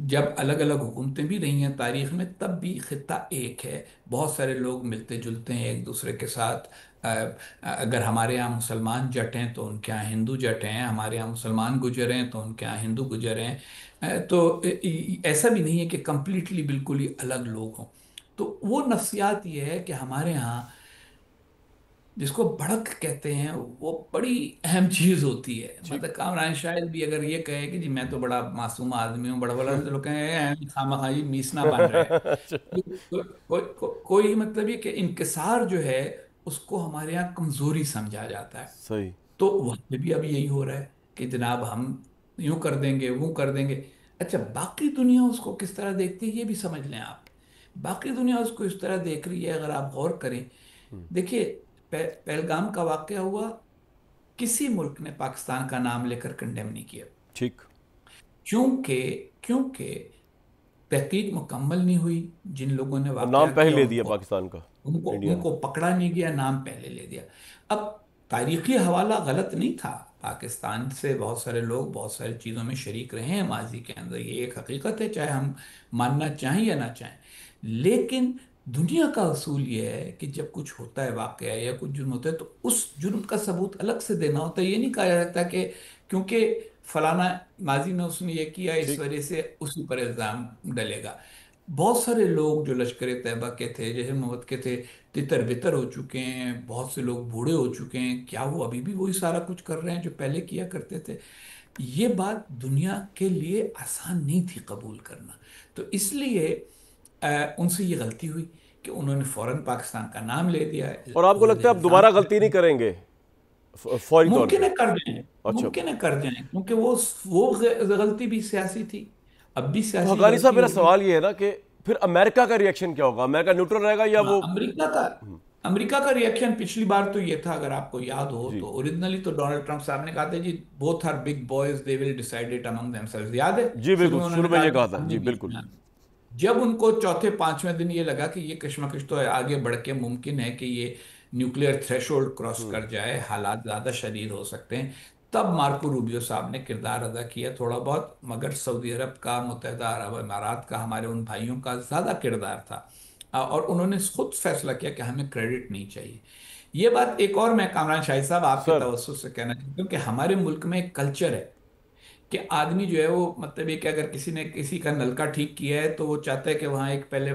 جب الگ الگ حکومتیں بھی رہی ہیں تاریخ میں تب بھی خطہ ایک ہے، بہت سارے لوگ ملتے جلتے ہیں ایک دوسرے کے ساتھ۔ اگر ہمارے یہاں مسلمان جٹ ہیں تو ان کے یہاں ہندو جٹ ہیں، ہمارے یہاں مسلمان گجر ہیں تو ان کے یہاں ہندو گجر ہیں۔ تو ایسا بھی نہیں ہے کہ کمپلیٹلی بالکل ہی الگ لوگ ہوں۔ تو وہ نفسیات یہ ہے کہ ہمارے ہاں جس کو بڑک کہتے ہیں وہ بڑی اہم چیز ہوتی ہے۔ ٹھیک۔ مطلب کامران شاید بھی اگر یہ کہے کہ جی میں تو بڑا معصوم آدمی ہوں، بڑا بڑا، تو لوگ کہیں خواہ خواہ میسنا بن رہا ہے۔ کوئی مطلب یہ کہ انکسار جو ہے اس کو ہمارے یہاں کمزوری سمجھا جاتا ہے۔ صحیح۔ تو وہاں پہ بھی اب یہی ہو رہا ہے کہ جناب ہم یوں کر دیں گے، وہ کر دیں گے۔ اچھا، باقی دنیا اس کو کس طرح دیکھتی ہے یہ بھی سمجھ لیں آپ۔ باقی دنیا اس کو اس طرح دیکھ رہی ہے، اگر آپ غور کریں۔ دیکھیے، پہلگام کا واقعہ ہوا، کسی ملک نے پاکستان کا نام لے کر کنڈیم نہیں کیا، ٹھیک۔ کیونکہ تحقیق مکمل نہیں ہوئی۔ جن لوگوں نے اور واقعہ نام پہلے کیا لے ان دیا کو پاکستان کا، انڈیا ان نے۔ کو پکڑا نہیں گیا، نام پہلے لے دیا۔ اب تاریخی حوالہ غلط نہیں تھا، پاکستان سے بہت سارے لوگ بہت ساری چیزوں میں شریک رہے ہیں ماضی کے اندر، یہ ایک حقیقت ہے چاہے ہم ماننا چاہیں یا نہ چاہیں۔ لیکن دنیا کا اصول یہ ہے کہ جب کچھ ہوتا ہے واقعہ یا کچھ جرم ہوتا ہے تو اس جرم کا ثبوت الگ سے دینا ہوتا ہے۔ یہ نہیں کہا جا سکتا کہ کیونکہ فلانا ماضی میں اس نے یہ کیا اس ٹھیک۔ وجہ سے اسی پر الزام ڈلے گا۔ بہت سارے لوگ جو لشکر طیبہ کے تھے، جیسے محمد کے تھے، تتر بتر ہو چکے ہیں، بہت سے لوگ بوڑھے ہو چکے ہیں، کیا وہ ابھی بھی وہی سارا کچھ کر رہے ہیں جو پہلے کیا کرتے تھے؟ یہ بات دنیا کے لیے آسان نہیں تھی قبول کرنا۔ تو اس لیے ان سے یہ غلطی ہوئی کہ انہوں نے فوراً پاکستان کا نام لے دیا، اور آپ کو انہوں نے لگتا ہے اب الزام، دوبارہ غلطی نہیں کریں گے فوری طور ممکن پہ؟ ہے کر جائیں، اچھا۔ ممکن ہے کر جائیں، کیونکہ وہ غلطی بھی سیاسی تھی اب بھی تو سیاسی حقانی صاحب غلطی میرا ہوگی. سوال یہ ہے نا کہ پھر امریکہ کا ریئیکشن کیا ہوگا؟ امریکہ نیوٹرل رہے گا یا ہاں، وہ؟ امریکہ کا ریئیکشن پچھلی بار تو یہ تھا، اگر آپ کو یاد ہو جی تو اوریجنلی تو ڈونلڈ ٹرمپ صاحب نے کہا تھا جی both are big boys they will decide it among themselves, یاد ہے جی شروع بالکل، میں انہوں شروع نے میں کہا یہ تھا کہا تھا، ہم جی نے بھی. بالکل. جب ان کو چوتھے پانچویں دن یہ لگا کہ یہ کشمکش تو آگے بڑھ کے ممکن ہے کہ یہ نیوکلیئر تھریش ہولڈ کراس کر جائے، حالات زیادہ شدید ہو سکتے ہیں، تب مارکو روبیو صاحب نے کردار ادا کیا تھوڑا بہت، مگر سعودی عرب کا، متحدہ عرب امارات کا، ہمارے ان بھائیوں کا زیادہ کردار تھا. اور انہوں نے خود فیصلہ کیا کہ ہمیں کریڈٹ نہیں چاہیے. یہ بات ایک اور میں کامران شاہی صاحب آپ کے سر توسط سے کہنا چاہتا ہوں کہ ہمارے ملک میں ایک کلچر ہے کہ آدمی جو ہے وہ مطلب یہ کہ اگر کسی نے کسی کا نلکا ٹھیک کیا ہے تو وہ چاہتا ہے کہ وہاں ایک پہلے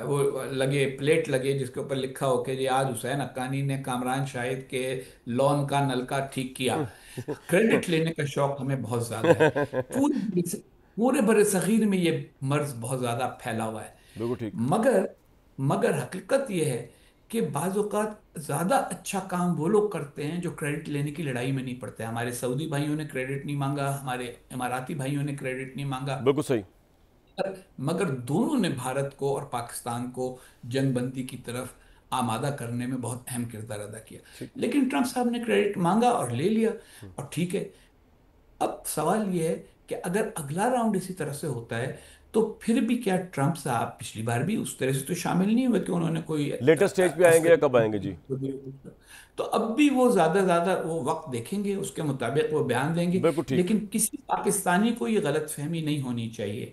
وہ لگے، پلیٹ لگے جس کے اوپر لکھا ہو کہ جی آج حسین حقانی نے کامران شاہد کے لون کا نلکا ٹھیک کیا. کریڈٹ لینے کا شوق ہمیں بہت زیادہ ہے. پورے بر صغیر میں یہ مرض بہت زیادہ پھیلا ہوا ہے. بالکل ٹھیک. مگر مگر حقیقت یہ ہے کہ بعض اوقات زیادہ اچھا کام وہ لوگ کرتے ہیں جو کریڈٹ لینے کی لڑائی میں نہیں پڑتے. ہمارے سعودی بھائیوں نے کریڈٹ نہیں مانگا، ہمارے اماراتی بھائیوں نے کریڈٹ نہیں مانگا، بالکل صحیح. مگر دونوں نے بھارت کو اور پاکستان کو جنگ بندی کی طرف آمادہ کرنے میں بہت اہم کردار ادا کیا. ٹھیک. لیکن ٹرمپ صاحب نے کریڈٹ مانگا اور لے لیا، اور ٹھیک ہے. اب سوال یہ ہے کہ اگر اگلا راؤنڈ اسی طرح سے ہوتا ہے تو پھر بھی کیا ٹرمپ صاحب پچھلی بار بھی اس طرح سے تو شامل نہیں ہوئے کہ انہوں نے کوئی لیٹر سٹیج پہ آئیں گے یا کب آئیں گے؟ جی تو اب بھی وہ زیادہ زیادہ وہ وقت دیکھیں گے، اس کے مطابق وہ بیان دیں گے. بالکل ٹھیک. لیکن کسی پاکستانی کو یہ غلط فہمی نہیں ہونی چاہیے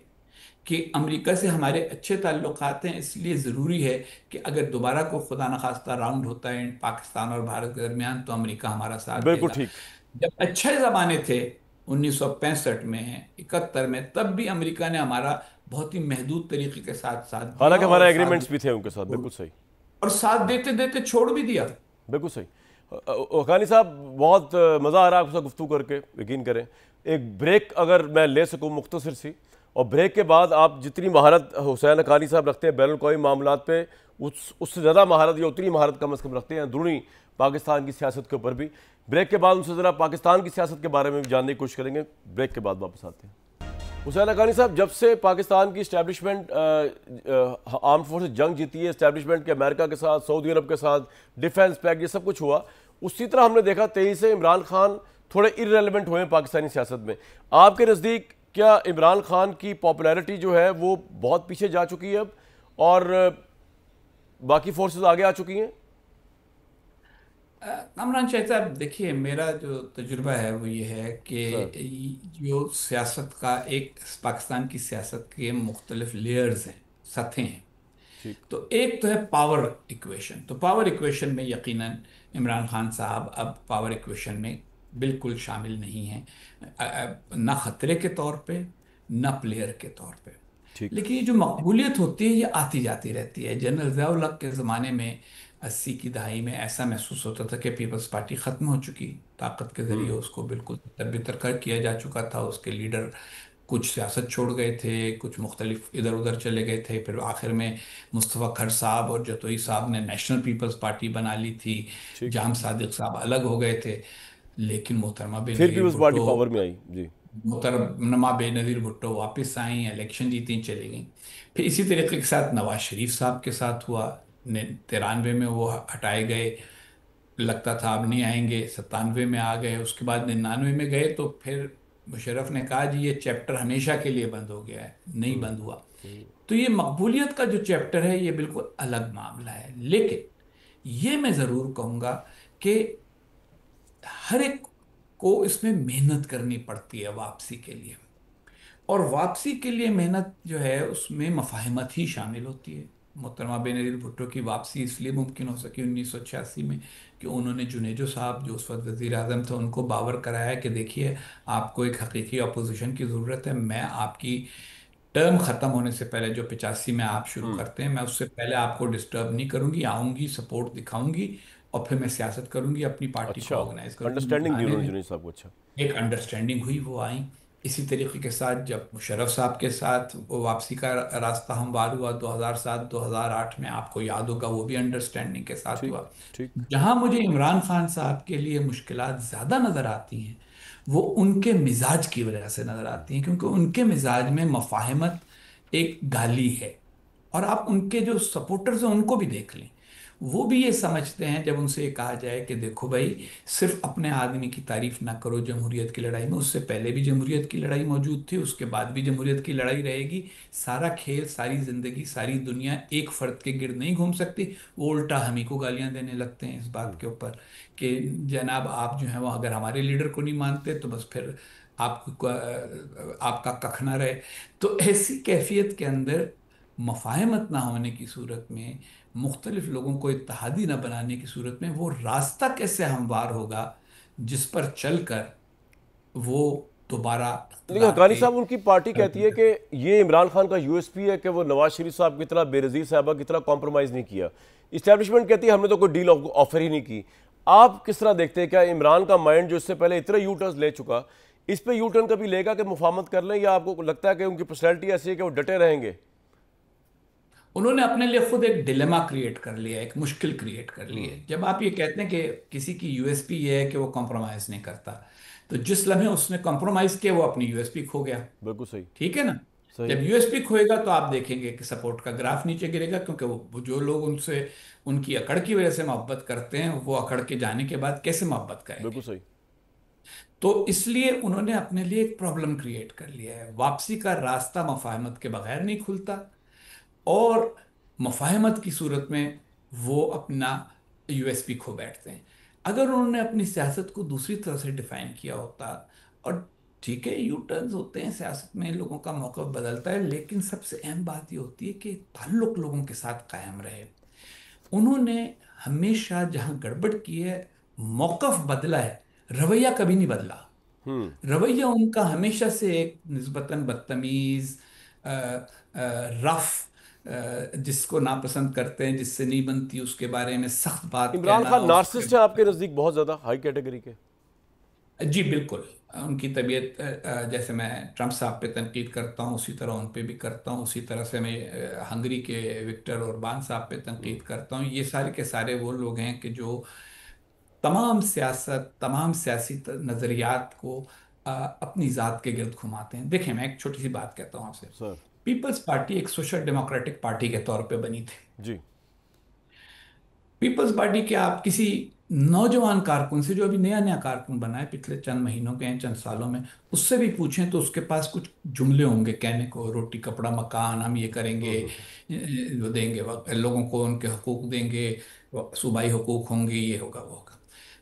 کہ امریکہ سے ہمارے اچھے تعلقات ہیں، اس لیے ضروری ہے کہ اگر دوبارہ کو خدا نخواستہ راؤنڈ ہوتا ہے پاکستان اور بھارت کے درمیان تو امریکہ ہمارا ساتھ دے بالکل گا. ٹھیک. جب اچھے زمانے تھے 1965 میں، 71 میں، تب بھی امریکہ نے ہمارا بہت ہی محدود طریقے کے ساتھ ساتھ دیا، حالانکہ ہمارا اور ساتھ ایگریمنٹس بھی تھے ان کے ساتھ. بالکل صحیح. اور ساتھ دیتے دیتے چھوڑ بھی دیا. بالکل صحیح. حقانی صاحب بہت مزہ آ رہا ہے آپ سے گفتگو کر کے، یقین کریں. ایک بریک اگر میں لے سکوں مختصر سی، اور بریک کے بعد آپ جتنی مہارت حسین حقانی صاحب رکھتے ہیں بین الاقوامی معاملات پہ، اس سے زیادہ مہارت یا اتنی مہارت کم از کم رکھتے ہیں اندرونی پاکستان کی سیاست کے اوپر بھی. بریک کے بعد ان سے ذرا پاکستان کی سیاست کے بارے میں بھی جاننے کی کوشش کریں گے. بریک کے بعد واپس آتے ہیں. حسین حقانی صاحب، جب سے پاکستان کی اسٹیبلشمنٹ آرم فورسز جنگ جیتی ہے اسٹیبلشمنٹ کے، امریکہ کے ساتھ، سعودی عرب کے ساتھ، ڈیفینس پیکٹ، یہ سب کچھ ہوا، اسی طرح ہم نے دیکھا 23 سے عمران خان تھوڑے ارریلیونٹ ہوئے پاکستانی سیاست میں. آپ کے نزدیک کیا عمران خان کی پاپولیرٹی جو ہے وہ بہت پیچھے جا چکی ہے اب، اور باقی فورسز آگے آ چکی ہیں؟ کامران شاہد صاحب دیکھیے، میرا جو تجربہ ہے وہ یہ ہے سر. کہ جو سیاست کا ایک پاکستان کی سیاست کے مختلف لیئرز ہیں، سطحیں ہیں. ٹھیک. تو ایک تو ہے پاور ایکویشن. تو پاور ایکویشن میں یقیناً عمران خان صاحب اب پاور ایکویشن میں بالکل شامل نہیں ہیں، نہ خطرے کے طور پہ نہ پلیئر کے طور پہ. ٹھیک. لیکن یہ جو مقبولیت ہوتی ہے یہ آتی جاتی رہتی ہے. جنرل ضیاء الحق کے زمانے میں 80 کی دہائی میں ایسا محسوس ہوتا تھا کہ پیپلز پارٹی ختم ہو چکی، طاقت کے ذریعے اس کو بالکل تربیت کیا جا چکا تھا. اس کے لیڈر کچھ سیاست چھوڑ گئے تھے، کچھ مختلف ادھر ادھر چلے گئے تھے. پھر آخر میں مصطفیٰ کھر صاحب اور جتوئی صاحب نے نیشنل پیپلز پارٹی بنا لی تھی. ٹھیک. جام صادق صاحب الگ ہو گئے تھے. لیکن محترمہ بے پھر نظیر پیپلز پارٹی بھٹو پاور میں آئی. جی. محترمہ بے نظیر بھٹو واپس آئیں، الیکشن جیتیں، چلی گئیں. پھر اسی طریقے کے ساتھ نواز شریف صاحب کے ساتھ ہوا. 93 میں وہ ہٹائے گئے، لگتا تھا اب نہیں آئیں گے. 97 میں آ گئے. اس کے بعد 99 میں گئے تو پھر مشرف نے کہا جی یہ چیپٹر ہمیشہ کے لیے بند ہو گیا ہے. نہیں بند ہوا. تو یہ مقبولیت کا جو چیپٹر ہے یہ بالکل الگ معاملہ ہے. لیکن یہ میں ضرور کہوں گا کہ ہر ایک کو اس میں محنت کرنی پڑتی ہے واپسی کے لیے، اور واپسی کے لیے محنت جو ہے اس میں مفاہمت ہی شامل ہوتی ہے. محترمہ بے نظیر بھٹو کی واپسی اس لیے ممکن ہو سکی 1986 میں کہ انہوں نے جنیجو صاحب جو اس وقت وزیر اعظم تھے ان کو باور کرایا کہ دیکھیے آپ کو ایک حقیقی اپوزیشن کی ضرورت ہے. میں آپ کی ٹرم ختم ہونے سے پہلے جو 85 میں آپ شروع کرتے ہیں، میں اس سے پہلے آپ کو ڈسٹرب نہیں کروں گی، آؤں گی، سپورٹ دکھاؤں گی، اور پھر میں سیاست کروں گی، اپنی پارٹی اچھا، کو آرگنائز کروں گی. مجھے انڈرسٹینڈنگ دی آنے انہوں نے دیں. جنید صاحب کو. اچھا. ایک انڈرسٹینڈنگ ہوئی، وہ آئیں. اسی طریقے کے ساتھ جب مشرف صاحب کے ساتھ وہ واپسی کا راستہ ہموار ہوا 2007 2008 میں، آپ کو یاد ہوگا وہ بھی انڈرسٹینڈنگ کے ساتھ ٹھیک. ہوا. ٹھیک. جہاں مجھے عمران خان صاحب کے لیے مشکلات زیادہ نظر آتی ہیں وہ ان کے مزاج کی وجہ سے نظر آتی ہیں، کیونکہ ان کے مزاج میں مفاہمت ایک گالی ہے۔ اور آپ ان کے جو سپورٹرز ہیں ان کو بھی دیکھ لیں، وہ بھی یہ سمجھتے ہیں جب ان سے یہ کہا جائے کہ دیکھو بھائی، صرف اپنے آدمی کی تعریف نہ کرو جمہوریت کی لڑائی میں، اس سے پہلے بھی جمہوریت کی لڑائی موجود تھی، اس کے بعد بھی جمہوریت کی لڑائی رہے گی، سارا کھیل، ساری زندگی، ساری دنیا ایک فرد کے گرد نہیں گھوم سکتی۔ وہ الٹا ہم ہی کو گالیاں دینے لگتے ہیں اس بات کے اوپر کہ جناب آپ جو ہیں وہ اگر ہمارے لیڈر کو نہیں مانتے تو بس پھر آپ کا ککھ نہ رہے۔ تو ایسی کیفیت کے اندر مفاہمت نہ ہونے کی صورت میں، مختلف لوگوں کو اتحادی نہ بنانے کی صورت میں، وہ راستہ کیسے ہموار ہوگا جس پر چل کر وہ دوبارہ لیکن اقتدار حقانی کے صاحب، ان کی پارٹی کہتی ہے کہ یہ عمران خان کا یو ایس پی ہے کہ وہ نواز شریف صاحب کی طرح، بے نظیر صاحبہ کی طرح کمپرومائز نہیں کیا۔ اسٹیبلشمنٹ کہتی ہے ہم نے تو کوئی ڈیل آفر ہی نہیں کی۔ آپ کس طرح دیکھتے ہیں؟ کیا عمران کا مائنڈ جو اس سے پہلے اتنے یو ٹرنز لے چکا، اس پہ یو ٹرن کبھی لے گا کہ مفاہمت کر لیں، یا آپ کو لگتا ہے کہ ان کی پرسنالٹی ایسی ہے کہ وہ ڈٹے رہیں گے؟ انہوں نے اپنے لیے خود ایک ڈیلیما کریٹ کر لیا، ایک مشکل کریٹ کر لی ہے۔ جب آپ یہ کہتے ہیں کہ کسی کی یو ایس پی یہ ہے کہ وہ کمپرومائز نہیں کرتا، تو جس لمحے اس نے کمپرومائز کیا وہ اپنی یو ایس پی کھو گیا۔ بالکل صحیح، ٹھیک ہے نا؟ صحیح۔ جب یو ایس پی کھوئے گا تو آپ دیکھیں گے کہ سپورٹ کا گراف نیچے گرے گا، کیونکہ وہ جو لوگ ان سے، ان کی اکڑ کی وجہ سے محبت کرتے ہیں، وہ اکڑ کے جانے کے بعد کیسے محبت کریں بالکل گے؟ صحیح۔ تو اس لیے انہوں نے اپنے لیے ایک پرابلم کریٹ کر لیا ہے۔ واپسی کا راستہ مفاہمت کے بغیر نہیں کھلتا، اور مفاہمت کی صورت میں وہ اپنا یو ایس پی کھو بیٹھتے ہیں۔ اگر انہوں نے اپنی سیاست کو دوسری طرح سے ڈیفائن کیا ہوتا، اور ٹھیک ہے یو ٹرنز ہوتے ہیں سیاست میں، لوگوں کا موقف بدلتا ہے، لیکن سب سے اہم بات یہ ہوتی ہے کہ تعلق لوگوں کے ساتھ قائم رہے۔ انہوں نے ہمیشہ جہاں گڑبڑ کی ہے موقف بدلا ہے، رویہ کبھی نہیں بدلا۔ رویہ ان کا ہمیشہ سے ایک نسبتاً بدتمیز، رف، جس کو ناپسند کرتے ہیں، جس سے نہیں بنتی اس کے بارے میں سخت بات عمران کہنا، خان اس کے، نارسسٹ ہے آپ کے نزدیک؟ بہت زیادہ ہائی کیٹیگری کے؟ جی بالکل۔ ان کی طبیعت، جیسے میں ٹرمپ صاحب پہ تنقید کرتا ہوں اسی طرح ان پہ بھی کرتا ہوں، اسی طرح سے میں ہنگری کے وکٹر اوربان صاحب پہ تنقید کرتا ہوں۔ یہ سارے کے سارے وہ لوگ ہیں کہ جو تمام سیاست، تمام سیاسی نظریات کو اپنی ذات کے گرد گھماتے ہیں۔ دیکھیں میں ایک چھوٹی سی بات کہتا ہوں آپ سے۔ سر پیپلز پارٹی ایک سوشل ڈیموکریٹک پارٹی کے طور پہ بنی تھی۔ جی، پیپلز پارٹی کے آپ کسی نوجوان کارکن سے، جو ابھی نیا نیا کارکن بنا ہے، پچھلے چند مہینوں کے ہیں، چند سالوں میں، اس سے بھی پوچھیں تو اس کے پاس کچھ جملے ہوں گے کہنے کو: روٹی کپڑا مکان، ہم یہ کریں گے، وہ دیں گے، لوگوں کو ان کے حقوق دیں گے، صوبائی حقوق ہوں گے، یہ ہوگا وہ ہوگا۔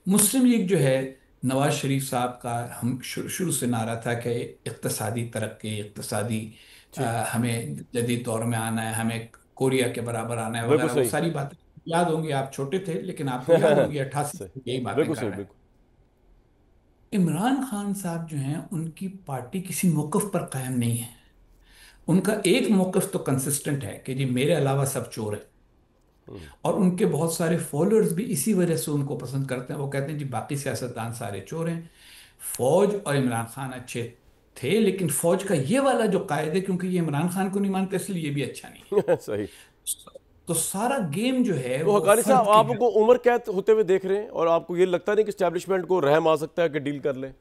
مسلم لیگ جو ہے، نواز شریف صاحب کا ہم شروع سے نعرہ تھا کہ اقتصادی ترقی، اقتصادی، ٹھیک، ہمیں جدید دور میں آنا ہے، ہمیں کوریا کے برابر آنا ہے، بالکل وغیرہ، وہ صحیح۔ ساری باتیں یاد ہوں گی۔ آپ چھوٹے تھے لیکن آپ کو یاد ہوگی، 88 صحیح، سے یہی باتیں بالکل کر صحیح، رہے ہیں۔ بالکل۔ عمران خان صاحب جو ہیں، ان کی پارٹی کسی موقف پر قائم نہیں ہے۔ ان کا ایک موقف تو کنسسٹنٹ ہے کہ جی میرے علاوہ سب چور ہیں، اور ان کے بہت سارے فالوورز بھی اسی وجہ سے ان کو پسند کرتے ہیں۔ وہ کہتے ہیں جی باقی سیاستدان سارے چور ہیں۔ فوج اور عمران خان اچھے تھے، لیکن فوج کا یہ والا جو قائد ہے، کیونکہ یہ عمران خان کو نہیں مانتے اس لیے یہ بھی اچھا نہیں صحیح۔ ہے۔ تو سارا گیم جو ہے تو وہ حقانی صاحب، فرد کے آپ کو عمر قید ہوتے ہوئے دیکھ رہے ہیں، اور آپ کو یہ لگتا نہیں کہ اسٹیبلشمنٹ کو رحم آ سکتا ہے کہ ڈیل کر لیں،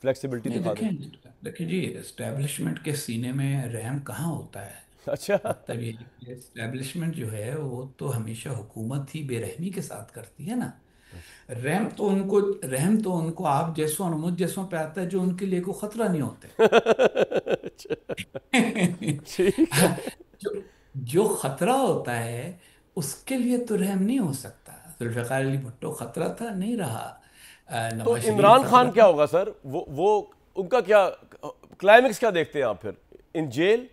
فلیکسیبلٹی نہیں، دکھا دیں؟ دیکھیں جی، اسٹیبلشمنٹ کے سینے میں رحم کہاں ہوتا ہے؟ اچھا، مطلب یہ کہ اسٹیبلشمنٹ جو ہے وہ تو ہمیشہ حکومت ہی بے رحمی کے ساتھ کرتی ہے نا۔ رحم تو ان کو آپ جیسوں اور مجھ جیسوں پہ آتا ہے جو ان کے لیے کوئی خطرہ نہیں ہوتے۔ ٹھیک ہے۔ جو جو خطرہ ہوتا ہے اس کے لیے تو رحم نہیں ہو سکتا۔ ذوالفقار علی بھٹو خطرہ تھا، نہیں رہا۔ تو نواز شریف عمران خطرہ خان کیا تھا۔ ہوگا سر؟ وہ ان کا کیا کلائمیکس کیا دیکھتے ہیں آپ پھر؟ ان جیل؟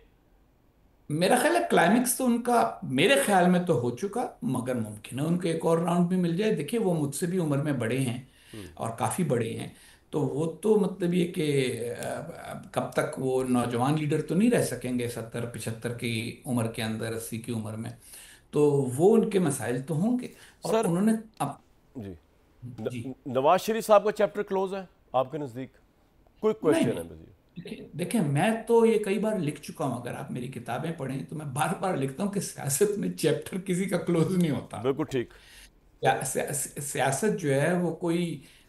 میرا خیال ہے کلائمیکس تو ان کا میرے خیال میں تو ہو چکا، مگر ممکن ہے ان کو ایک اور راؤنڈ بھی مل جائے۔ دیکھیے وہ مجھ سے بھی عمر میں بڑے ہیں، اور کافی بڑے ہیں، تو وہ تو مطلب یہ کہ کب تک وہ نوجوان لیڈر تو نہیں رہ سکیں گے 70 75 کی عمر کے اندر، 80 کی عمر میں، تو وہ ان کے مسائل تو ہوں گے۔ اور سر انہوں نے اب، جی، جی نواز شریف صاحب کا چیپٹر کلوز ہے آپ کے نزدیک؟ کوئی نہیں کوشچن ہے نہیں، بس یہ؟ دیکھیں میں تو یہ کئی بار لکھ چکا ہوں، اگر آپ میری کتابیں پڑھیں تو میں بار بار لکھتا ہوں کہ سیاست میں چیپٹر کسی کا کلوز نہیں ہوتا۔ بالکل ٹھیک۔ سیاست جو ہے وہ کوئی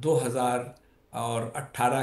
2018